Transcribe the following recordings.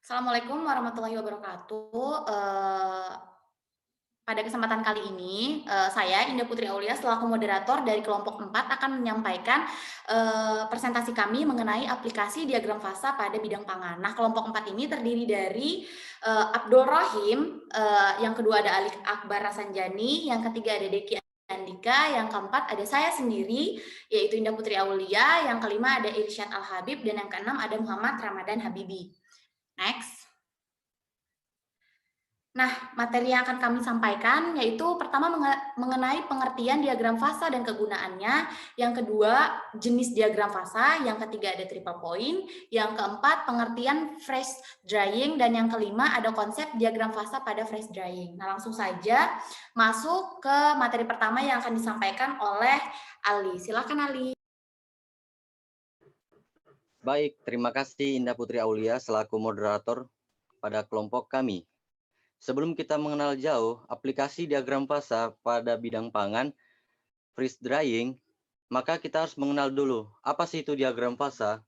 Assalamualaikum warahmatullahi wabarakatuh. Pada kesempatan kali ini, saya Indah Putri Aulia selaku moderator dari kelompok 4 akan menyampaikan, presentasi kami mengenai aplikasi diagram fasa pada bidang pangan. Nah, kelompok 4 ini terdiri dari, Abdul Rohim, yang kedua ada Alik Akbar Rasanjani, yang ketiga ada Deki Andika, yang keempat ada saya sendiri, yaitu Indah Putri Aulia, yang kelima ada Irsyad Al-Habib, dan yang keenam ada Muhammad Ramadan Habibi. Next. Nah, materi yang akan kami sampaikan yaitu pertama mengenai pengertian diagram fasa dan kegunaannya, yang kedua jenis diagram fasa, yang ketiga ada triple point, yang keempat pengertian fresh drying, dan yang kelima ada konsep diagram fasa pada fresh drying. Nah, langsung saja masuk ke materi pertama yang akan disampaikan oleh Ali. Silakan Ali. Baik, terima kasih Indah Putri Aulia selaku moderator pada kelompok kami. Sebelum kita mengenal jauh aplikasi diagram fasa pada bidang pangan, freeze drying, maka kita harus mengenal dulu apa sih itu diagram fasa.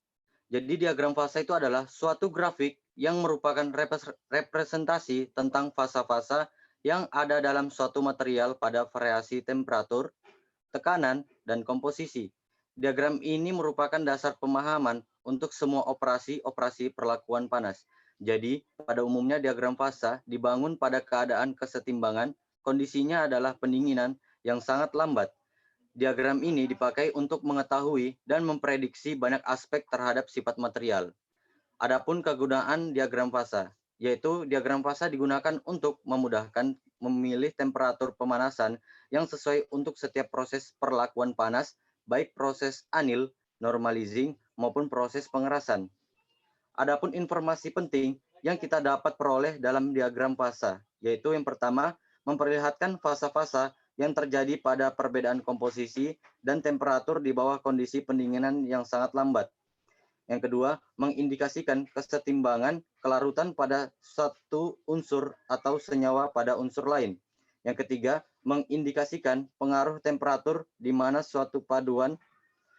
Jadi diagram fasa itu adalah suatu grafik yang merupakan representasi tentang fasa-fasa yang ada dalam suatu material pada variasi temperatur, tekanan, dan komposisi. Diagram ini merupakan dasar pemahaman untuk semua operasi-operasi perlakuan panas. Jadi, pada umumnya diagram fasa dibangun pada keadaan kesetimbangan, kondisinya adalah pendinginan yang sangat lambat. Diagram ini dipakai untuk mengetahui dan memprediksi banyak aspek terhadap sifat material. Adapun kegunaan diagram fasa, yaitu diagram fasa digunakan untuk memudahkan memilih temperatur pemanasan yang sesuai untuk setiap proses perlakuan panas, baik proses anil, normalizing, maupun proses pengerasan. Adapun informasi penting yang kita dapat peroleh dalam diagram fasa, yaitu yang pertama, memperlihatkan fasa-fasa yang terjadi pada perbedaan komposisi dan temperatur di bawah kondisi pendinginan yang sangat lambat. Yang kedua, mengindikasikan kesetimbangan kelarutan pada satu unsur atau senyawa pada unsur lain. Yang ketiga, mengindikasikan pengaruh temperatur di mana suatu paduan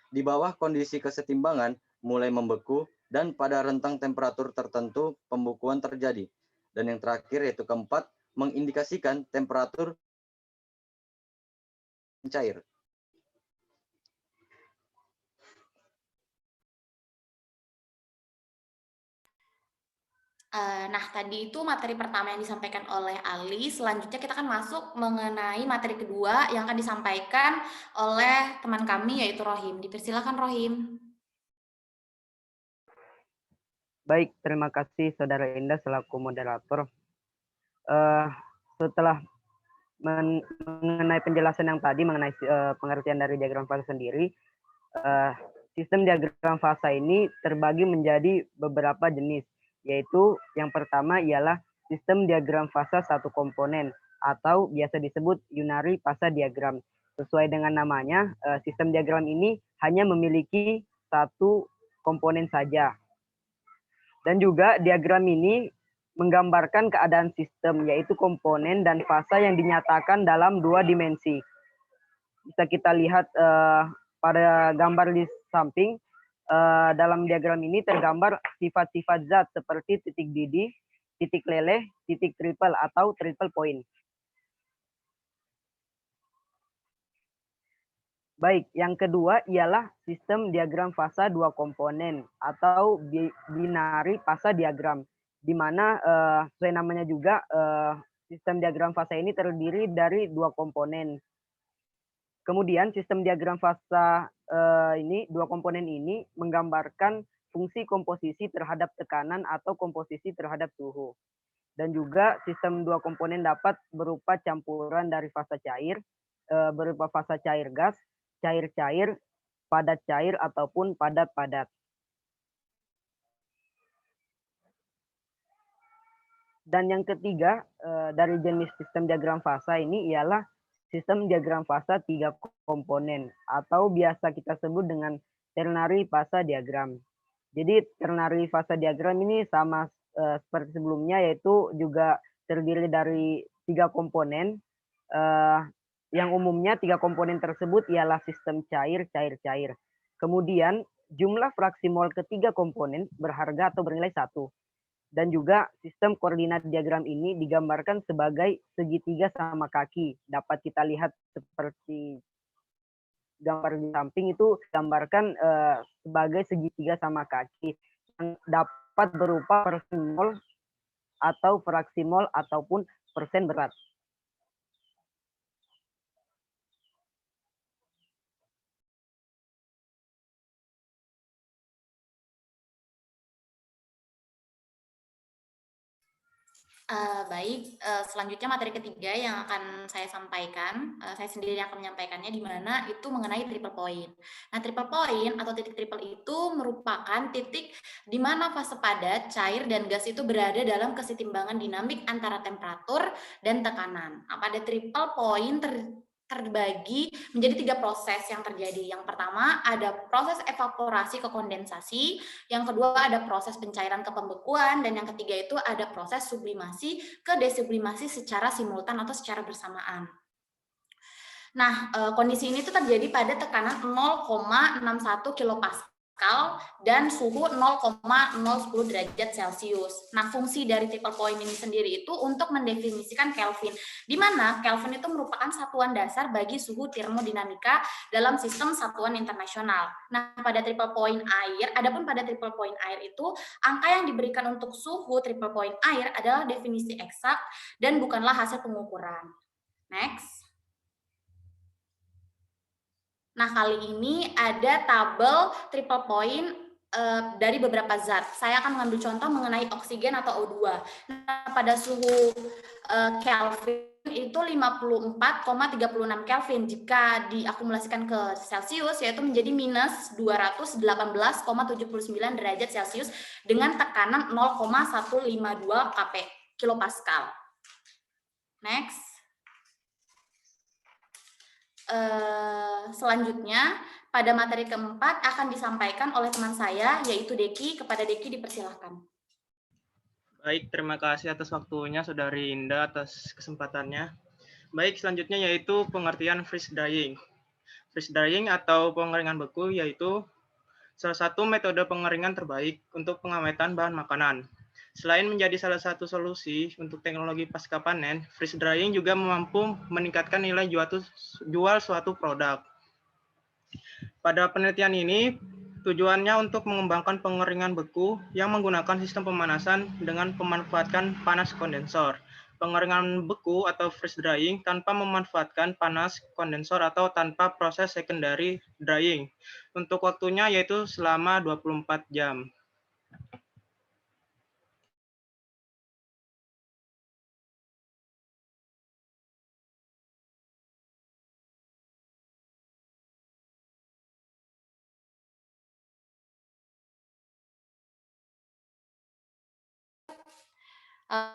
di bawah kondisi kesetimbangan mulai membeku dan pada rentang temperatur tertentu pembukuan terjadi. Dan yang terakhir yaitu keempat, mengindikasikan temperatur cair. Nah, tadi itu materi pertama yang disampaikan oleh Ali. Selanjutnya kita akan masuk mengenai materi kedua yang akan disampaikan oleh teman kami yaitu Rohim. Dipersilakan Rohim. Baik, terima kasih Saudara Indah selaku moderator. Setelah mengenai penjelasan yang tadi mengenai pengertian dari diagram fasa sendiri, sistem diagram fasa ini terbagi menjadi beberapa jenis, yaitu yang pertama ialah sistem diagram fasa satu komponen atau biasa disebut unary fasa diagram. Sesuai dengan namanya, sistem diagram ini hanya memiliki satu komponen saja. Dan juga diagram ini menggambarkan keadaan sistem, yaitu komponen dan fasa yang dinyatakan dalam dua dimensi. Bisa kita lihat pada gambar di samping, dalam diagram ini tergambar sifat-sifat zat seperti titik didih, titik leleh, titik triple atau triple point. Baik, yang kedua ialah sistem diagram fasa dua komponen atau binary fasa diagram, di mana sesuai namanya juga sistem diagram fasa ini terdiri dari dua komponen. Kemudian sistem diagram fasa dua komponen ini menggambarkan fungsi komposisi terhadap tekanan atau komposisi terhadap suhu. Dan juga sistem dua komponen dapat berupa campuran dari fasa cair, berupa fasa cair gas, cair-cair, padat cair, ataupun padat-padat. Dan yang ketiga dari jenis sistem diagram fasa ini ialah sistem diagram fasa tiga komponen atau biasa kita sebut dengan ternary fasa diagram. Jadi ternary fasa diagram ini sama seperti sebelumnya, yaitu juga terdiri dari tiga komponen. Yang umumnya tiga komponen tersebut ialah sistem cair, cair-cair. Kemudian jumlah fraksi mol ketiga komponen berharga atau bernilai 1. Dan juga sistem koordinat diagram ini digambarkan sebagai segitiga sama kaki. Dapat kita lihat seperti gambar di samping itu gambarkan sebagai segitiga sama kaki yang dapat berupa persen mol atau fraksi mol ataupun persen berat. Baik, selanjutnya materi ketiga yang akan saya sampaikan, saya sendiri yang akan menyampaikannya, di mana itu mengenai triple point. Nah, triple point atau titik triple itu merupakan titik di mana fase padat, cair, dan gas itu berada dalam kesetimbangan dinamik antara temperatur dan tekanan. Nah, pada triple point terbagi menjadi 3 proses yang terjadi. Yang pertama ada proses evaporasi ke kondensasi, yang kedua ada proses pencairan ke pembekuan, dan yang ketiga itu ada proses sublimasi ke desublimasi secara simultan atau secara bersamaan. Nah, kondisi ini tuh terjadi pada tekanan 0,61 kilopascal dan suhu 0,010 derajat Celcius. Nah, fungsi dari triple point ini sendiri itu untuk mendefinisikan Kelvin, di mana Kelvin itu merupakan satuan dasar bagi suhu termodinamika dalam sistem satuan internasional. Nah, pada triple point air, adapun pada triple point air itu, angka yang diberikan untuk suhu triple point air adalah definisi eksak dan bukanlah hasil pengukuran. Next. Nah, kali ini ada tabel triple point dari beberapa zat. Saya akan mengambil contoh mengenai oksigen atau O2. Nah, pada suhu Kelvin itu 54,36 Kelvin. Jika diakumulasikan ke Celcius, yaitu menjadi minus 218,79 derajat Celcius dengan tekanan 0,152 kilopascal. Next. Selanjutnya pada materi keempat akan disampaikan oleh teman saya, yaitu Deki. Kepada Deki dipersilahkan. Baik, terima kasih atas waktunya Saudari Indah atas kesempatannya. Baik, selanjutnya yaitu pengertian freeze drying. Freeze drying atau pengeringan beku yaitu salah satu metode pengeringan terbaik untuk pengawetan bahan makanan. Selain menjadi salah satu solusi untuk teknologi pasca panen, freeze drying juga mampu meningkatkan nilai jual suatu produk. Pada penelitian ini, tujuannya untuk mengembangkan pengeringan beku yang menggunakan sistem pemanasan dengan memanfaatkan panas kondensor. Pengeringan beku atau freeze drying tanpa memanfaatkan panas kondensor atau tanpa proses secondary drying. Untuk waktunya yaitu selama 24 jam.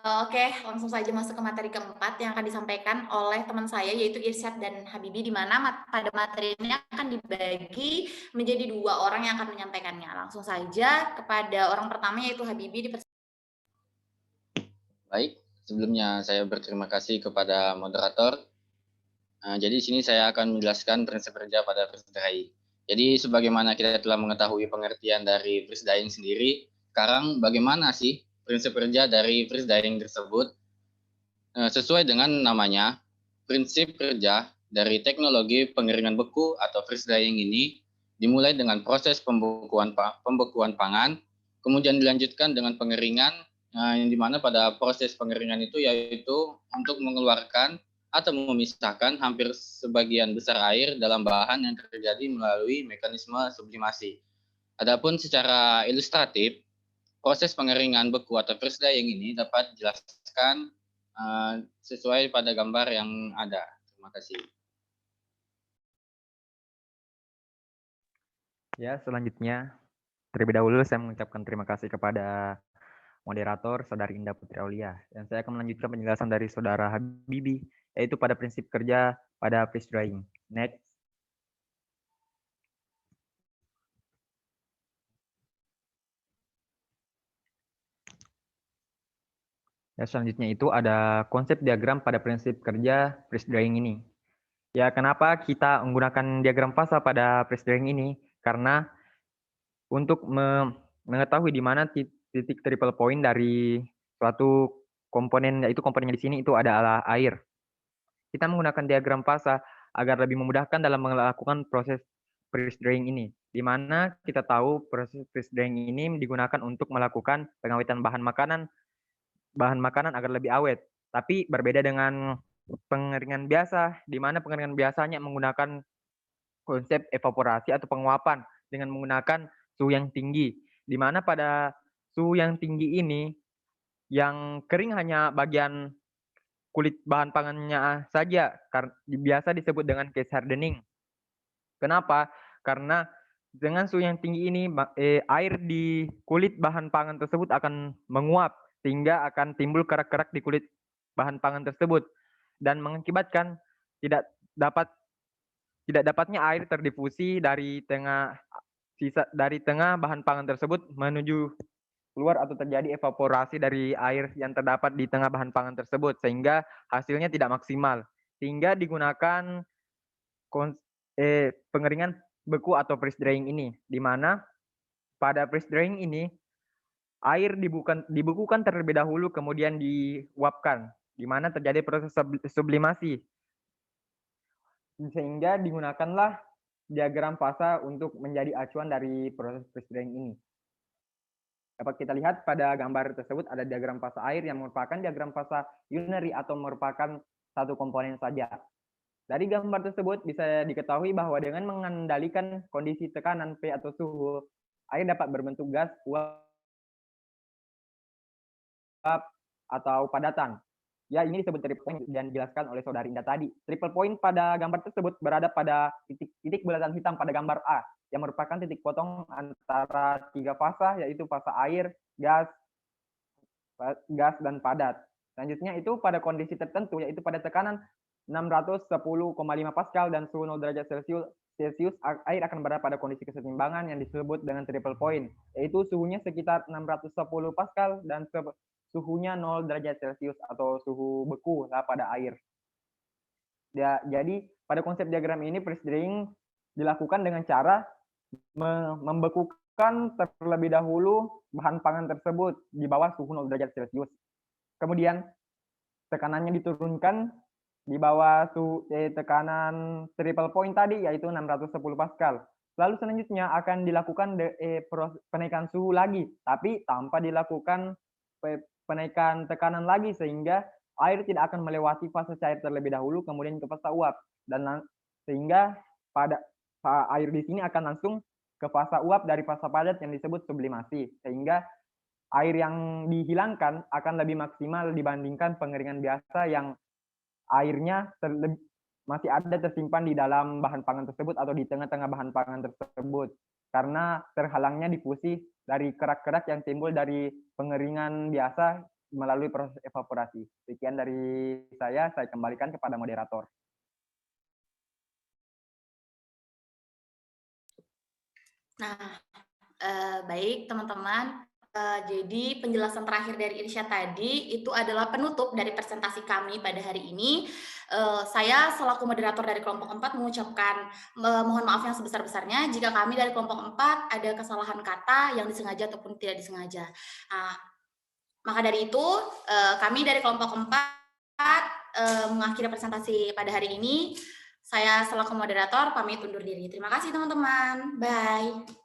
Oke, langsung saja masuk ke materi keempat yang akan disampaikan oleh teman saya, yaitu Irsyad dan Habibi, di mana pada materi ini akan dibagi menjadi 2 orang yang akan menyampaikannya. Langsung saja kepada orang pertama, yaitu Habibi. Baik, sebelumnya saya berterima kasih kepada moderator. Jadi di sini saya akan menjelaskan prinsip kerja pada freeze drying. Jadi sebagaimana kita telah mengetahui pengertian dari freeze drying sendiri, sekarang bagaimana sih prinsip kerja dari freeze drying tersebut? Sesuai dengan namanya, prinsip kerja dari teknologi pengeringan beku atau freeze drying ini dimulai dengan proses pembekuan pangan, kemudian dilanjutkan dengan pengeringan, yang dimana pada proses pengeringan itu yaitu untuk mengeluarkan atau memisahkan hampir sebagian besar air dalam bahan yang terjadi melalui mekanisme sublimasi. Adapun secara ilustratif, proses pengeringan beku atau freeze drying ini dapat dijelaskan sesuai pada gambar yang ada. Terima kasih. Ya, selanjutnya terlebih dahulu saya mengucapkan terima kasih kepada moderator Saudari Indah Putri Aulia, dan saya akan melanjutkan penjelasan dari Saudara Habibi, yaitu pada prinsip kerja pada freeze drying. Next. Ya, selanjutnya itu ada konsep diagram pada prinsip kerja freeze drying ini. Ya, kenapa kita menggunakan diagram fasa pada freeze drying ini? Karena untuk mengetahui di mana titik triple point dari suatu komponen, yaitu komponennya di sini itu adalah air. Kita menggunakan diagram fasa agar lebih memudahkan dalam melakukan proses freeze drying ini, di mana kita tahu proses freeze drying ini digunakan untuk melakukan pengawetan bahan makanan agar lebih awet. Tapi berbeda dengan pengeringan biasa, di mana pengeringan biasanya menggunakan konsep evaporasi atau penguapan dengan menggunakan suhu yang tinggi, di mana pada suhu yang tinggi ini yang kering hanya bagian kulit bahan pangannya saja, biasa disebut dengan case hardening. Kenapa? Karena dengan suhu yang tinggi ini, air di kulit bahan pangan tersebut akan menguap, sehingga akan timbul kerak-kerak di kulit bahan pangan tersebut, dan mengakibatkan tidak dapatnya air terdifusi dari tengah bahan pangan tersebut menuju keluar atau terjadi evaporasi dari air yang terdapat di tengah bahan pangan tersebut, sehingga hasilnya tidak maksimal. Sehingga digunakan pengeringan beku atau freeze drying ini, di mana pada freeze drying ini air dibekukan terlebih dahulu kemudian diuapkan, di mana terjadi proses sublimasi, sehingga digunakanlah diagram fasa untuk menjadi acuan dari proses freeze drying ini. Dapat kita lihat pada gambar tersebut ada diagram fasa air yang merupakan diagram fasa unary atau merupakan satu komponen saja. Dari gambar tersebut bisa diketahui bahwa dengan mengendalikan kondisi tekanan P atau suhu, air dapat berbentuk gas, uap, atau padatan. Ya, ini disebut triple point dan dijelaskan oleh saudari Indah tadi. Triple point pada gambar tersebut berada pada titik bulatan hitam pada gambar A, yang merupakan titik potong antara 3 fasa, yaitu fasa air, gas, dan padat. Selanjutnya itu pada kondisi tertentu, yaitu pada tekanan 610,5 Pascal dan suhu 0 derajat Celcius, air akan berada pada kondisi keseimbangan yang disebut dengan triple point, yaitu suhunya sekitar 610 Pascal dan suhunya 0 derajat Celcius atau suhu beku lah pada air. Ya, jadi pada konsep diagram ini freeze drying dilakukan dengan cara membekukan terlebih dahulu bahan pangan tersebut di bawah suhu 0 derajat Celcius. Kemudian tekanannya diturunkan di bawah tekanan triple point tadi, yaitu 610 Pascal. Lalu selanjutnya akan dilakukan penaikan suhu lagi, tapi tanpa dilakukan penaikan tekanan lagi, sehingga air tidak akan melewati fase cair terlebih dahulu kemudian ke fase uap, dan sehingga pada air di sini akan langsung ke fase uap dari fase padat yang disebut sublimasi, sehingga air yang dihilangkan akan lebih maksimal dibandingkan pengeringan biasa yang airnya masih ada tersimpan di dalam bahan pangan tersebut atau di tengah-tengah bahan pangan tersebut, karena terhalangnya difusi dari kerak-kerak yang timbul dari pengeringan biasa melalui proses evaporasi. Sekian dari saya kembalikan kepada moderator. Nah, baik teman-teman. Jadi penjelasan terakhir dari Irsya tadi itu adalah penutup dari presentasi kami pada hari ini. Saya selaku moderator dari kelompok 4 mengucapkan mohon maaf yang sebesar-besarnya jika kami dari kelompok 4 ada kesalahan kata yang disengaja ataupun tidak disengaja. Nah, maka dari itu kami dari kelompok 4 mengakhiri presentasi pada hari ini. Saya selaku moderator pamit undur diri. Terima kasih teman-teman. Bye.